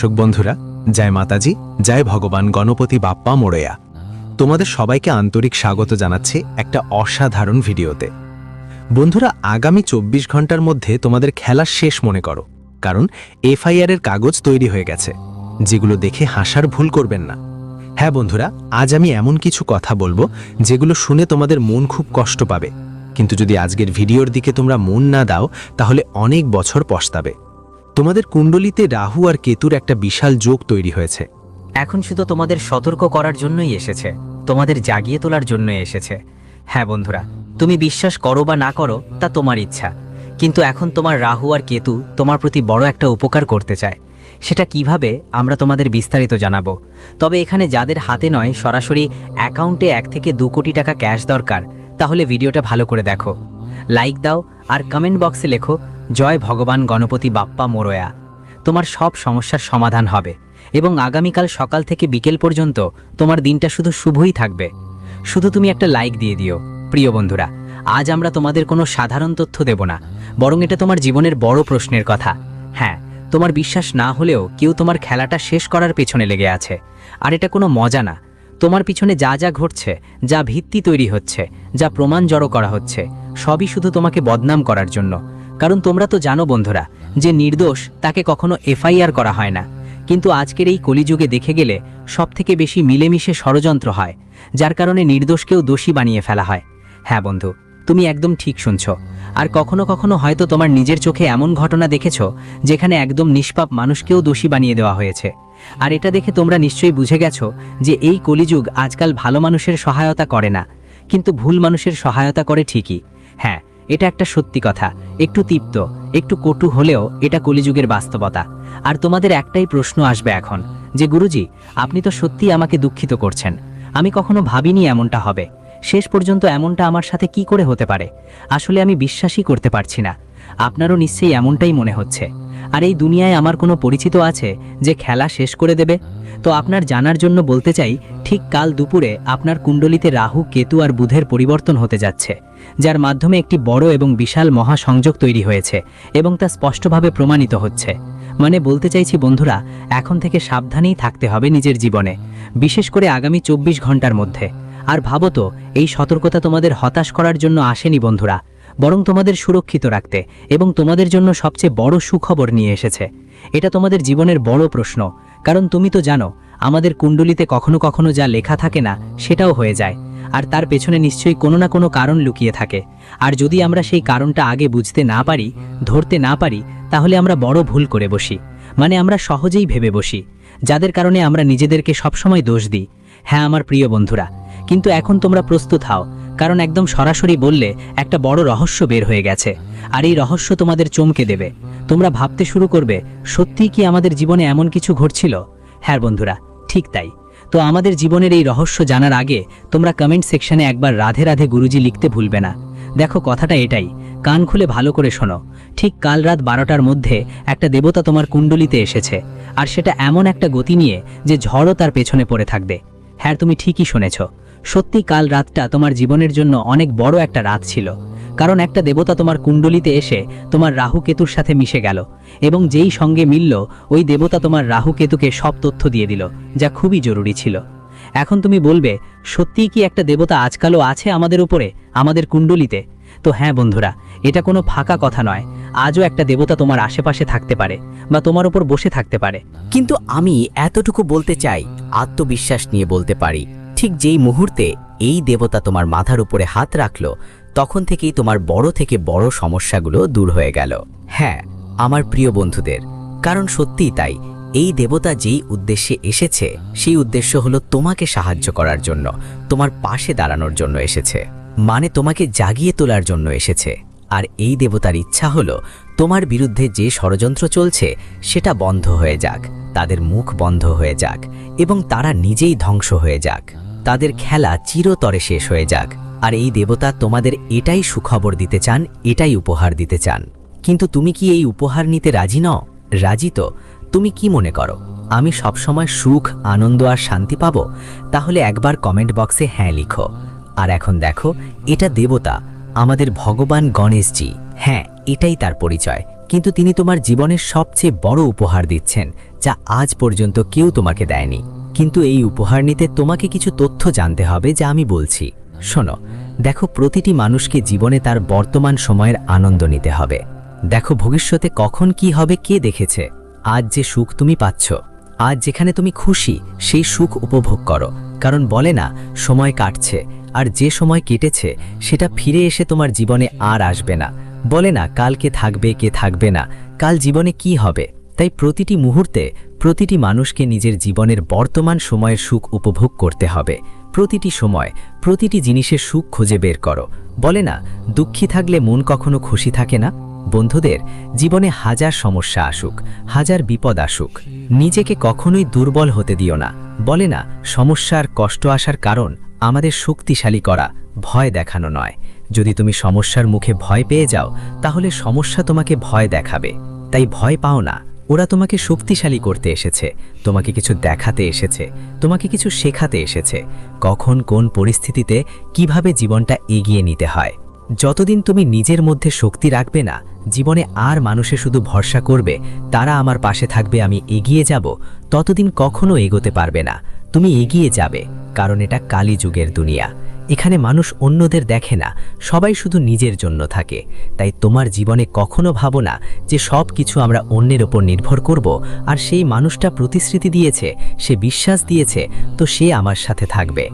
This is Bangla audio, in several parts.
দর্শক বন্ধুরা, জয় মাতাজি, জয় ভগবান গণপতি বাপ্পা মোরয়া। তোমাদের সবাইকে আন্তরিক স্বাগত জানাচ্ছি একটা অসাধারণ ভিডিওতে। বন্ধুরা, আগামী 24 ঘন্টার মধ্যে তোমাদের খেলা শেষ মনে করো, কারণ এফআইআর এর কাগজ তৈরি হয়ে গেছে, যেগুলো দেখে হাসার ভুল করবেন না। হ্যাঁ বন্ধুরা, আজ আমি এমন কিছু কথা বলবো যেগুলো শুনে তোমাদের মন খুব কষ্ট পাবে, কিন্তু যদি আজকের ভিডিওর দিকে তোমরা মন না দাও তাহলে অনেক বছর পস্তাবে। তোমাদের কুণ্ডলিতে রাহু আর কেতুর একটা বিশাল যোগ তৈরি হয়েছে। এখন শুধু তোমাদের সতর্ক করার জন্যই এসেছে, তোমাদের জাগিয়ে তোলার জন্যই এসেছে। হ্যাঁ বন্ধুরা, তুমি বিশ্বাস করো বা না করো তা তোমার ইচ্ছা, কিন্তু এখন তোমার রাহু আর কেতু তোমার প্রতি বড় একটা উপকার করতে চায়। সেটা কিভাবে আমরা তোমাদের বিস্তারিত জানাবো। তবে এখানে যাদের হাতে নয়, সরাসরি অ্যাকাউন্টে 1 থেকে 2 কোটি টাকা ক্যাশ দরকার, তাহলে ভিডিওটা ভালো করে দেখো, লাইক দাও আর কমেন্ট বক্সে লেখো জয় ভগবান গণপতি বাপ্পা মোরয়া। তোমার সব সমস্যার সমাধান হবে এবং আগামীকাল সকাল থেকে বিকেল পর্যন্ত তোমার দিনটা শুধু শুভই থাকবে। শুধু তুমি একটা লাইক দিয়ে দিও। প্রিয় বন্ধুরা, আজ আমরা তোমাদের কোনো সাধারণ তথ্য দেব না, বরং এটা তোমার জীবনের বড় প্রশ্নের কথা। হ্যাঁ, তোমার বিশ্বাস না হলেও কেউ তোমার খেলাটা শেষ করার পেছনে লেগে আছে। আর এটা কোনো মজা না। তোমার পিছনে যা যা ঘটছে, যা ভিত্তি তৈরি হচ্ছে, যা প্রমাণ জড়ো করা হচ্ছে, সবই শুধু তোমাকে বদনাম করার জন্য। কারণ তোমরা তো জানো বন্ধুরা, যে নির্দোষ তাকে কখনো এফআইআর করা হয় না, কিন্তু আজকের এই কলিযুগে দেখে গেলে সবথেকে বেশি মিলেমিশে ষড়যন্ত্র হয়, যার কারণে নির্দোষকেও দোষী বানিয়ে ফেলা হয়। হ্যাঁ বন্ধু, তুমি একদম ঠিক শুনছ। আর কখনো কখনো হয়তো তোমার নিজের চোখে এমন ঘটনা দেখেছ যেখানে একদম নিষ্পাপ মানুষকেও দোষী বানিয়ে দেওয়া হয়েছে। আর এটা দেখে তোমরা নিশ্চয়ই বুঝে গেছো যে এই কলিযুগ আজকাল ভালো মানুষের সহায়তা করে না, কিন্তু ভুল মানুষের সহায়তা করে ঠিকই। হ্যাঁ, এটা একটা সত্যি কথা, একটু তিক্ত, একটু কটু হলেও এটা কলিযুগের বাস্তবতা। আর তোমাদের একটাই প্রশ্ন আসবে এখন, যে গুরুজি, আপনি তো সত্যি আমাকে দুঃখিত করছেন, আমি কখনো ভাবিনি এমনটা হবে। শেষ পর্যন্ত এমনটা আমার সাথে কি করে হতে পারে? আসলে আমি বিশ্বাসই করতে পারছি না। আপনারও নিশ্চয়ই এমনটাই মনে হচ্ছে। আর এই দুনিয়ায় আমার কোনো পরিচিত আছে যে খেলা শেষ করে দেবে? তো আপনার জানার জন্য বলতে চাই, ঠিক কাল দুপুরে আপনার কুণ্ডলিতে রাহু, কেতু আর বুধের পরিবর্তন হতে যাচ্ছে, যার মাধ্যমে একটি বড় এবং বিশাল মহাসংযোগ তৈরি হয়েছে এবং তা স্পষ্টভাবে প্রমাণিত হচ্ছে। মানে বলতে চাইছি বন্ধুরা, এখন থেকে সাবধানেই থাকতে হবে নিজের জীবনে, বিশেষ করে আগামী 24 ঘন্টার মধ্যে। আর ভাবো তো, এই সতর্কতা তোমাদের হতাশ করার জন্য আসেনি বন্ধুরা, বরং তোমাদের সুরক্ষিত রাখতে এবং তোমাদের জন্য সবচেয়ে বড় সুখবর নিয়ে এসেছে। এটা তোমাদের জীবনের বড় প্রশ্ন, কারণ তুমি তো জানো আমাদের কুণ্ডলিতে কখনো কখনো যা লেখা থাকে না সেটাও হয়ে যায়, আর তার পেছনে নিশ্চয়ই কোনো না কোনো কারণ লুকিয়ে থাকে। আর যদি আমরা সেই কারণটা আগে বুঝতে না পারি, ধরতে না পারি, তাহলে আমরা বড় ভুল করে বসি। মানে আমরা সহজেই ভেবে বসি, যাদের কারণে আমরা নিজেদেরকে সবসময় দোষ দিই। হ্যাঁ আমার প্রিয় বন্ধুরা, কিন্তু এখন তোমরা প্রস্তুত হও, কারণ একদম সরাসরি বললে একটা বড় রহস্য বের হয়ে গেছে। আর এই রহস্য তোমাদের চমকে দেবে। তোমরা ভাবতে শুরু করবে, সত্যিই কি আমাদের জীবনে এমন কিছু ঘটছিল? হ্যাঁ বন্ধুরা, ঠিক তাই। তো আমাদের জীবনের এই রহস্য জানার আগে তোমরা কমেন্ট সেকশনে একবার রাধে রাধে গুরুজি লিখতে ভুলবে না। দেখো, কথাটা এটাই, কান খুলে ভালো করে শোনো। ঠিক কাল রাত 12টার মধ্যে একটা দেবতা তোমার কুণ্ডলিতে এসেছে, আর সেটা এমন একটা গতি নিয়ে যে ঝড়ও তার পেছনে পড়ে থাকবে। হ্যাঁ, তুমি ঠিকই শুনেছ। সত্যি কাল রাতটা তোমার জীবনের জন্য অনেক বড় একটা রাত ছিল, কারণ একটা দেবতা তোমার কুণ্ডলিতে এসে তোমার রাহু কেতুর সাথে মিশে গেল, এবং যেই সঙ্গে মিলল ওই দেবতা তোমার রাহু কেতুকে সব তথ্য দিয়ে দিল, যা খুবই জরুরি ছিল। এখন তুমি বলবে, সত্যিই কি একটা দেবতা আজকালও আছে আমাদের উপরে, আমাদের কুণ্ডলিতে? তো হ্যাঁ বন্ধুরা, এটা কোনো ফাঁকা কথা নয়। আজও একটা দেবতা তোমার আশেপাশে থাকতে পারে বা তোমার উপর বসে থাকতে পারে। কিন্তু আমি এতটুকু বলতে চাই, আত্মবিশ্বাস নিয়ে বলতে পারি, ঠিক যেই মুহূর্তে এই দেবতা তোমার মাথার উপরে হাত রাখলো, তখন থেকেই তোমার বড় থেকে বড় সমস্যাগুলো দূর হয়ে গেল। হ্যাঁ আমার প্রিয় বন্ধুদের, কারণ সত্যিই তাই, এই দেবতা যেই উদ্দেশ্যে এসেছে সেই উদ্দেশ্য হলো তোমাকে সাহায্য করার জন্য, তোমার পাশে দাঁড়ানোর জন্য এসেছে, মানে তোমাকে জাগিয়ে তোলার জন্য এসেছে। আর এই দেবতার ইচ্ছা হলো তোমার বিরুদ্ধে যে ষড়যন্ত্র চলছে সেটা বন্ধ হয়ে যাক, তাদের মুখ বন্ধ হয়ে যাক এবং তারা নিজেই ধ্বংস হয়ে যাক, তাদের খেলা চিরতরে শেষ হয়ে যাক। আর এই দেবতা তোমাদের এটাই সুখবর দিতে চান, এটাই উপহার দিতে চান। কিন্তু তুমি কি এই উপহার নিতে রাজি নও? রাজি তো? তুমি কি মনে করো আমি সবসময় সুখ, আনন্দ আর শান্তি পাবো? তাহলে একবার কমেন্ট বক্সে হ্যাঁ লিখো। আর এখন দেখো, এটা দেবতা, আমাদের ভগবান গণেশজি। হ্যাঁ, এটাই তার পরিচয়। কিন্তু তিনি তোমার জীবনের সবচেয়ে বড় উপহার দিচ্ছেন, যা আজ পর্যন্ত কেউ তোমাকে দেয়নি। কিন্তু এই উপহার নিতে তোমাকে কিছু তথ্য জানতে হবে, যা আমি বলছি। শোনো, দেখো, প্রতিটি মানুষকে জীবনে তার বর্তমান সময়ের আনন্দ নিতে হবে। দেখো, ভবিষ্যতে কখন কি হবে কে দেখেছে? আজ যে সুখ তুমি পাচ্ছ, আজ যেখানে তুমি খুশি, সেই সুখ উপভোগ করো। কারণ বলে না, সময় কাটছে, আর যে সময় কেটেছে সেটা ফিরে এসে তোমার জীবনে আর আসবে না। বলে না, কালকে থাকবে কে থাকবে না, কাল জীবনে কি হবে। তাই প্রতিটি মুহূর্তে প্রতিটি মানুষকে নিজের জীবনের বর্তমান সময়ের সুখ উপভোগ করতে হবে। প্রতিটি সময় প্রতিটি জিনিসের সুখ খুঁজে বের করো। বলে না, দুঃখী থাকলে মন কখনো খুশি থাকে না। বন্ধুদের, জীবনে হাজার সমস্যা আসুক, হাজার বিপদ আসুক, নিজেকে কখনোই দুর্বল হতে দিও না। বলে না, সমস্যার কষ্ট আসার কারণ আমাদের শক্তিশালী করা, ভয় দেখানো নয়। যদি তুমি সমস্যার মুখে ভয় পেয়ে যাও, তাহলে সমস্যা তোমাকে ভয় দেখাবে। তাই ভয় পাও না, ওরা তোমাকে শক্তিশালী করতে এসেছে, তোমাকে কিছু দেখাতে এসেছে, তোমাকে কিছু শেখাতে এসেছে, কখন কোন পরিস্থিতিতে কিভাবে জীবনটা এগিয়ে নিতে হয়। যতদিন তুমি নিজের মধ্যে শক্তি রাখবে না, জীবনে আর মানুষে শুধু ভরসা করবে তারা আমার পাশে থাকবে, আমি এগিয়ে যাব, ততদিন কখনো এগোতে পারবে না। তুমি এগিয়ে যাবে, কারণ এটা কালীযুগের দুনিয়া। এখানে মানুষ অন্যদের দেখে না, সবাই শুধু নিজের জন্য থাকে। তাই তোমার জীবনে কখনো ভাবো না যে সব কিছু আমরা অন্যের ওপর নির্ভর করব, আর সেই মানুষটা প্রতিশ্রুতি দিয়েছে, সে বিশ্বাস দিয়েছে, তো সে আমার সাথে থাকবে।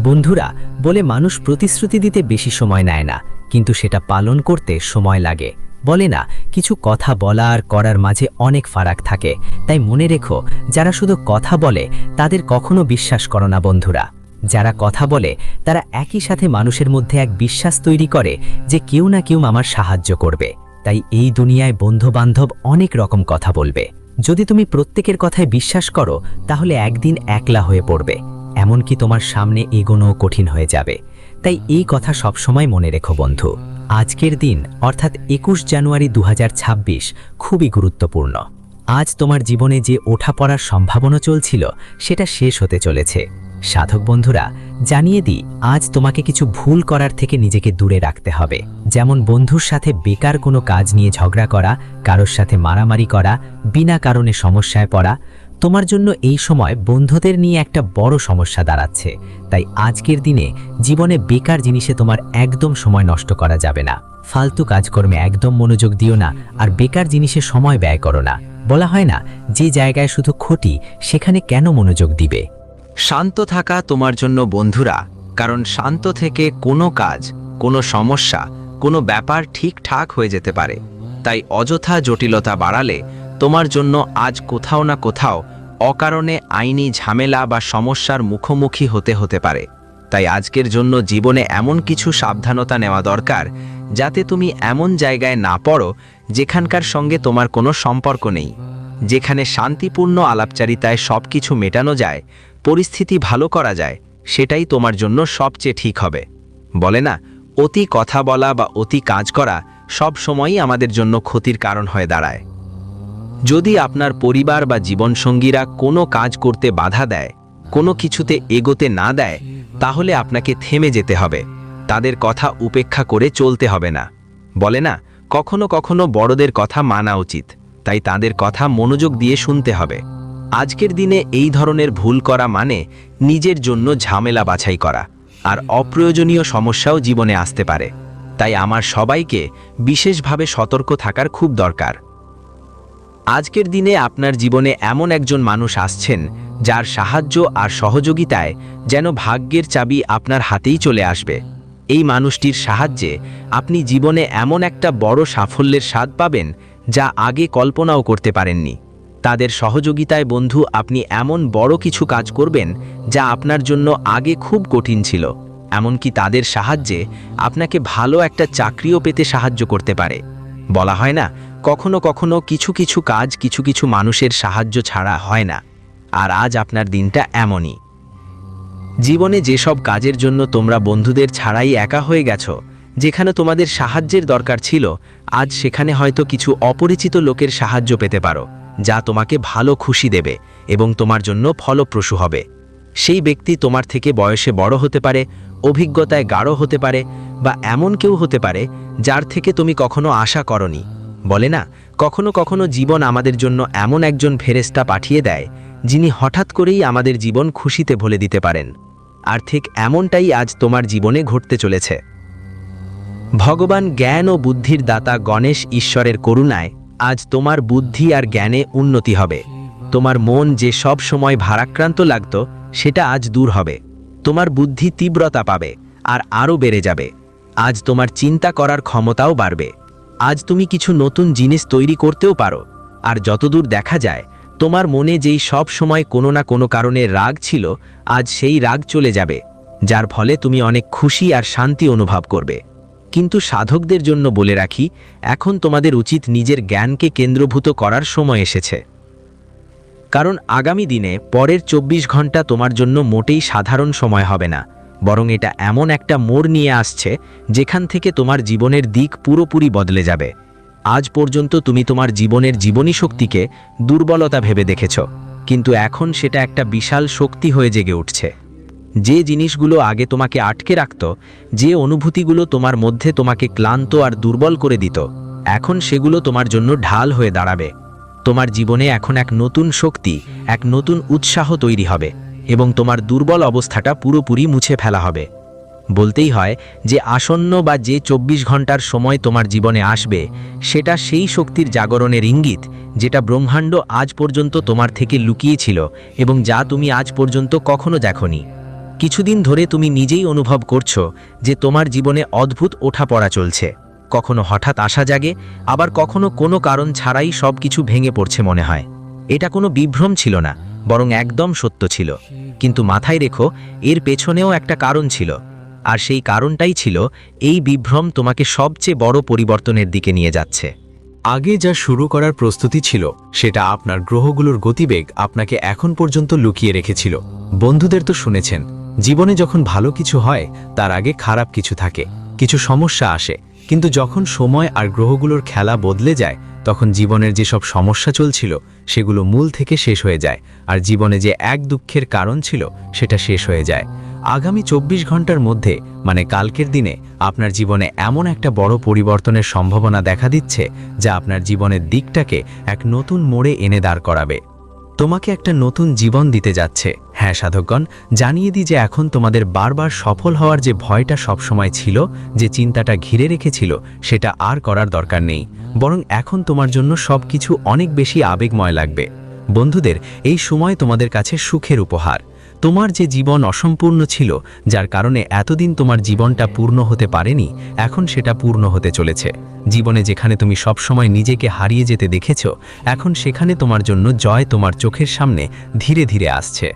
বন্ধুরা, বলে মানুষ প্রতিশ্রুতি দিতে বেশি সময় নেয় না, কিন্তু সেটা পালন করতে সময় লাগে। বলে না, কিছু কথা বলা আর করার মাঝে অনেক ফারাক থাকে। তাই মনে রেখো, যারা শুধু কথা বলে তাদের কখনো বিশ্বাস করো না বন্ধুরা। যারা কথা বলে তারা একই সাথে মানুষের মধ্যে এক বিশ্বাস তৈরি করে যে কেউ না কেউ আমার সাহায্য করবে। তাই এই দুনিয়ায় বন্ধু বান্ধব অনেক রকম কথা বলবে। যদি তুমি প্রত্যেকের কথায় বিশ্বাস করো, তাহলে একদিন একলা হয়ে পড়বে, এমনকি তোমার সামনে এগোনো কঠিন হয়ে যাবে। তাই এই কথা সবসময় মনে রেখো বন্ধু। আজকের দিন অর্থাৎ 21 জানুয়ারি 2026 খুবই গুরুত্বপূর্ণ। আজ তোমার জীবনে যে ওঠাপড়ার সম্ভাবনা চলছিল সেটা শেষ হতে চলেছে। সাধক বন্ধুরা, জানিয়ে দিই, আজ তোমাকে কিছু ভুল করার থেকে নিজেকে দূরে রাখতে হবে। যেমন বন্ধুর সাথে বেকার কোনো কাজ নিয়ে ঝগড়া করা, কারোর সাথে মারামারি করা, বিনা কারণে সমস্যায় পড়া। তোমার জন্য এই সময় বন্ধুদের নিয়ে একটা বড় সমস্যা দাঁড়াচ্ছে। তাই আজকের দিনে জীবনে বেকার জিনিসে তোমার একদম সময় নষ্ট করা যাবে না। ফালতু কাজকর্মে একদম মনোযোগ দিও না, আর বেকার জিনিসে সময় ব্যয় করো না। বলা হয় না, যে জায়গায় শুধু ক্ষতি সেখানে কেন মনোযোগ দিবে। শান্ত থাকা তোমার জন্য বন্ধুরা, কারণ শান্ত থেকে কোনো কাজ, কোনো সমস্যা, কোনো ব্যাপার ঠিকঠাক হয়ে যেতে পারে। তাই অযথা জটিলতা বাড়ালে তোমার জন্য আজ কোথাও না কোথাও অকারণে আইনি ঝামেলা বা সমস্যার মুখোমুখি হতে পারে। তাই আজকের জন্য জীবনে এমন কিছু সাবধানতা নেওয়া দরকার, যাতে তুমি এমন জায়গায় না পড়ো যেখানকার সঙ্গে তোমার কোনো সম্পর্ক নেই। যেখানে শান্তিপূর্ণ আলাপচারিতায় সব কিছু মেটানো যায়, পরিস্থিতি ভালো করা যায়, সেটাই তোমার জন্য সবচেয়ে ঠিক হবে। বলে না, অতি কথা বলা বা অতি কাজ করা সব সময়ই আমাদের জন্য ক্ষতির কারণ হয়ে দাঁড়ায়। যদি আপনার পরিবার বা জীবনসঙ্গীরা কোনো কাজ করতে বাধা দেয়, কোনো কিছুতে এগোতে না দেয়, তাহলে আপনাকে থেমে যেতে হবে। তাদের কথা উপেক্ষা করে চলতে হবে না। বলে না, কখনো কখনো বড়দের কথা মানা উচিত, তাই তাদের কথা মনোযোগ দিয়ে শুনতে হবে। আজকের দিনে এই ধরনের ভুল করা মানে নিজের জন্য ঝামেলা বাছাই করা, আর অপ্রয়োজনীয় সমস্যাও জীবনে আসতে পারে। তাই আমার সবাইকে বিশেষভাবে সতর্ক থাকার খুব দরকার। আজকের দিনে আপনার জীবনে এমন একজন মানুষ আসছেন, যার সাহায্য আর সহযোগিতায় যেন ভাগ্যের চাবি আপনার হাতেই চলে আসবে। এই মানুষটির সাহায্যে আপনি জীবনে এমন একটা বড় সাফল্যের স্বাদ পাবেন, যা আগে কল্পনাও করতে পারেননি। তাদের সহযোগিতায় বন্ধু, আপনি এমন বড় কিছু কাজ করবেন যা আপনার জন্য আগে খুব কঠিন ছিল। এমনকি তাদের সাহায্যে আপনাকে ভালো একটা চাকরিও পেতে সাহায্য করতে পারে। বলা হয় না, কখনো কখনো কিছু কিছু কাজ কিছু কিছু মানুষের সাহায্য ছাড়া হয় না। আর আজ আপনার দিনটা এমনই। জীবনে যেসব কাজের জন্য তোমরা বন্ধুদের ছাড়াই একা হয়ে গেছো, যেখানে তোমাদের সাহায্যের দরকার ছিল, আজ সেখানে হয়তো কিছু অপরিচিত লোকের সাহায্য পেতে পারো, যা তোমাকে ভালো খুশি দেবে এবং তোমার জন্য ফলপ্রসূ হবে। সেই ব্যক্তি তোমার থেকে বয়সে বড় হতে পারে, অভিজ্ঞতায় গাঢ় হতে পারে, বা এমন কেউ হতে পারে যার থেকে তুমি কখনো আশা করনি। বলে না, কখনো কখনো জীবন আমাদের জন্য এমন একজন ফেরেশতা পাঠিয়ে দেয় যিনি হঠাৎ করেই আমাদের জীবন খুশিতে ভরে দিতে পারেন। আর ঠিক এমনটাই আজ তোমার জীবনে ঘটতে চলেছে। ভগবান জ্ঞান ও বুদ্ধির দাতা গণেশ ঈশ্বরের করুণায় আজ তোমার বুদ্ধি আর জ্ঞানে উন্নতি হবে। তোমার মন যে সব সময় ভারাক্রান্ত লাগতো সেটা আজ দূর হবে। তোমার বুদ্ধি তীব্রতা পাবে আর আরও বেড়ে যাবে। আজ তোমার চিন্তা করার ক্ষমতাও বাড়বে। আজ তুমি কিছু নতুন জিনিস তৈরি করতেও পারো। আর যতদূর দেখা যায়, তোমার মনে যেই সব সময় কোনো না কোনো কারণে রাগ ছিল, আজ সেই রাগ চলে যাবে, যার ফলে তুমি অনেক খুশি আর শান্তি অনুভব করবে। কিন্তু সাধকদের জন্য বলে রাখি, এখন তোমাদের উচিত নিজের জ্ঞানকে কেন্দ্রভূত করার সময় এসেছে। কারণ আগামী দিনে পরের 24 ঘন্টা তোমার জন্য মোটেই সাধারণ সময় হবে না, বরং এটা এমন একটা মোড় নিয়ে আসছে যেখান থেকে তোমার জীবনের দিক পুরোপুরি বদলে যাবে। আজ পর্যন্ত তুমি তোমার জীবনের জীবনী শক্তিকে দুর্বলতা ভেবে দেখেছ, কিন্তু এখন সেটা একটা বিশাল শক্তি হয়ে জেগে উঠছে। যে জিনিসগুলো আগে তোমাকে আটকে রাখত, যে অনুভূতিগুলো তোমার মধ্যে তোমাকে ক্লান্ত আর দুর্বল করে দিত, এখন সেগুলো তোমার জন্য ঢাল হয়ে দাঁড়াবে। তোমার জীবনে এখন এক নতুন শক্তি, এক নতুন উৎসাহ তৈরি হবে এবং তোমার দুর্বল অবস্থাটা পুরোপুরি মুছে ফেলা হবে। বলতেই হয় যে আসন্ন বা যে 24 ঘন্টার সময় তোমার জীবনে আসবে, সেটা সেই শক্তির জাগরণের ইঙ্গিত যেটা ব্রহ্মাণ্ড আজ পর্যন্ত তোমার থেকে লুকিয়েছিল এবং যা তুমি আজ পর্যন্ত কখনো দেখোনি। কিছুদিন ধরে তুমি নিজেই অনুভব করছো যে তোমার জীবনে অদ্ভুত ওঠাপড়া চলছে। কখনো হঠাৎ আশা জাগে, আবার কখনো কোনো কারণ ছাড়াই সব কিছু ভেঙে পড়ছে মনে হয়। এটা কোনো বিভ্রম ছিল না, বরং একদম সত্য ছিল। কিন্তু মাথায় রেখো, এর পেছনেও একটা কারণ ছিল, আর সেই কারণটাই ছিল এই বিভ্রম তোমাকে সবচেয়ে বড় পরিবর্তনের দিকে নিয়ে যাচ্ছে। আগে যা শুরু করার প্রস্তুতি ছিল, সেটা আপনার গ্রহগুলোর গতিবেগ আপনাকে এখন পর্যন্ত লুকিয়ে রেখেছিল। বন্ধুদের তো শুনেছেন, জীবনে যখন ভালো কিছু হয় তার আগে খারাপ কিছু থাকে, কিছু সমস্যা আসে। কিন্তু যখন সময় আর গ্রহগুলোর খেলা বদলে যায়, তখন জীবনের যেসব সমস্যা চলছিল সেগুলো মূল থেকে শেষ হয়ে যায়, আর জীবনে যে এক দুঃখের কারণ ছিল সেটা শেষ হয়ে যায়। আগামী 24 ঘন্টার মধ্যে, মানে কালকের দিনে, আপনার জীবনে এমন একটা বড় পরিবর্তনের সম্ভাবনা দেখা দিচ্ছে যা আপনার জীবনের দিকটাকে এক নতুন মোড়ে এনে দাঁড় করাবে। তোমাকে একটা নতুন জীবন দিতে যাচ্ছে। হ্যাঁ সাধকগণ, জানিয়ে দিই যে এখন তোমাদের বারবার সফল হওয়ার যে ভয়টা সবসময় ছিল, যে চিন্তাটা ঘিরে রেখেছিল, সেটা আর করার দরকার নেই। বরং এখন তোমার জন্য সবকিছু অনেক বেশি আবেগময় লাগবে। বন্ধুদের, এই সময় তোমাদের কাছে সুখের উপহার। তোমার যে জীবন অসম্পূর্ণ ছিল, যার কারণে এতদিন তোমার জীবনটা পূর্ণ হতে পারেনি, এখন সেটা পূর্ণ হতে চলেছে। জীবনে যেখানে তুমি সবসময় নিজেকে হারিয়ে যেতে দেখেছ, এখন সেখানে তোমার জন্য জয় তোমার চোখের সামনে ধীরে ধীরে আসছে।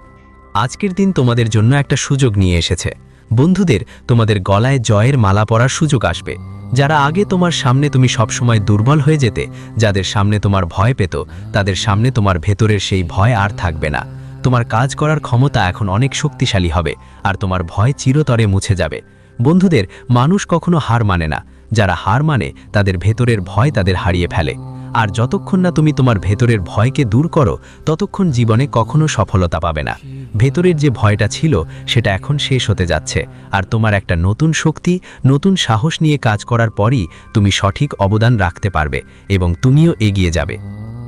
আজকের দিন তোমাদের জন্য একটা সুযোগ নিয়ে এসেছে। বন্ধুদের, তোমাদের গলায় জয়ের মালা পরার সুযোগ আসবে। যারা আগে তোমার সামনে তুমি সবসময় দুর্বল হয়ে যেতে, যাদের সামনে তোমার ভয় পেত, তাদের সামনে তোমার ভেতরের সেই ভয় আর থাকবে না। তোমার কাজ করার ক্ষমতা এখন অনেক শক্তিশালী হবে, আর তোমার ভয় চিরতরে মুছে যাবে। বন্ধুদের, মানুষ কখনো হার মানে না। যারা হার মানে, তাদের ভেতরের ভয় তাদের হারিয়ে ফেলে। আর যতক্ষণ না তুমি তোমার ভেতরের ভয়কে দূর করো, ততক্ষণ জীবনে কখনো সফলতা পাবে না। ভেতরের যে ভয়টা ছিল, সেটা এখন শেষ হতে যাচ্ছে, আর তোমার একটা নতুন শক্তি, নতুন সাহস নিয়ে কাজ করার পরই তুমি সঠিক অবদান রাখতে পারবে এবং তুমিও এগিয়ে যাবে।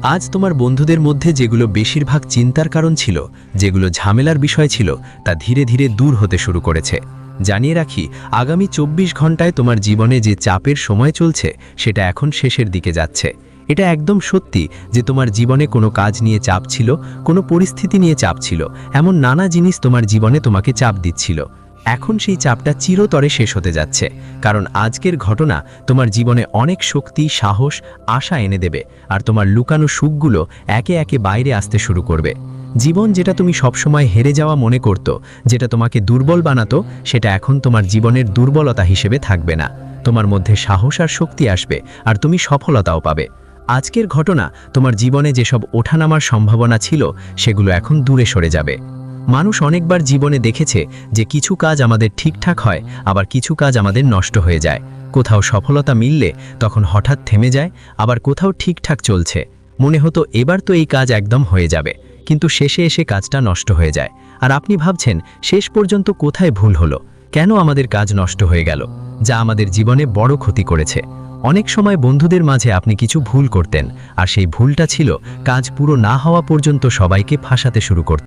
আজ তোমার বন্ধুদের মধ্যে যেগুলো বেশিরভাগ চিন্তার কারণ ছিল, যেগুলো ঝামেলার বিষয় ছিল, তা ধীরে ধীরে দূর হতে শুরু করেছে। জানিয়ে রাখি, আগামী 24 ঘন্টায় তোমার জীবনে যে চাপের সময় চলছে, সেটা এখন শেষের দিকে যাচ্ছে। এটা একদম সত্যি যে তোমার জীবনে কোনো কাজ নিয়ে চাপ ছিল, কোনো পরিস্থিতি নিয়ে চাপ ছিল, এমন নানা জিনিস তোমার জীবনে তোমাকে চাপ দিচ্ছিল। এখন সেই চাপটা চিরতরে শেষ হতে যাচ্ছে, কারণ আজকের ঘটনা তোমার জীবনে অনেক শক্তি, সাহস, আশা এনে দেবে, আর তোমার লুকানো সুখগুলো একে একে বাইরে আসতে শুরু করবে। জীবন যেটা তুমি সবসময় হেরে যাওয়া মনে করতো, যেটা তোমাকে দুর্বল বানাতো, সেটা এখন তোমার জীবনের দুর্বলতা হিসেবে থাকবে না। তোমার মধ্যে সাহস আর শক্তি আসবে, আর তুমি সফলতাও পাবে। আজকের ঘটনা তোমার জীবনে যেসব ওঠানামার সম্ভাবনা ছিল, সেগুলো এখন দূরে সরে যাবে। মানুষ অনেকবার জীবনে দেখেছে যে কিছু কাজ আমাদের ঠিকঠাক হয়, আবার কিছু কাজ আমাদের নষ্ট হয়ে যায়। কোথাও সফলতা মিললে তখন হঠাৎ থেমে যায়, আবার কোথাও ঠিকঠাক চলছে, মনে হতো এবার তো এই কাজ একদম হয়ে যাবে, কিন্তু শেষে এসে কাজটা নষ্ট হয়ে যায়। আর আপনি ভাবছেন, শেষ পর্যন্ত কোথায় ভুল হলো, কেন আমাদের কাজ নষ্ট হয়ে গেল, যা আমাদের জীবনে বড় ক্ষতি করেছে। অনেক সময় বন্ধুদের মাঝে আপনি কিছু ভুল করতেন, আর সেই ভুলটা ছিল কাজ পুরো না হওয়া পর্যন্ত সবাইকে ফাঁসাতে শুরু করতেন।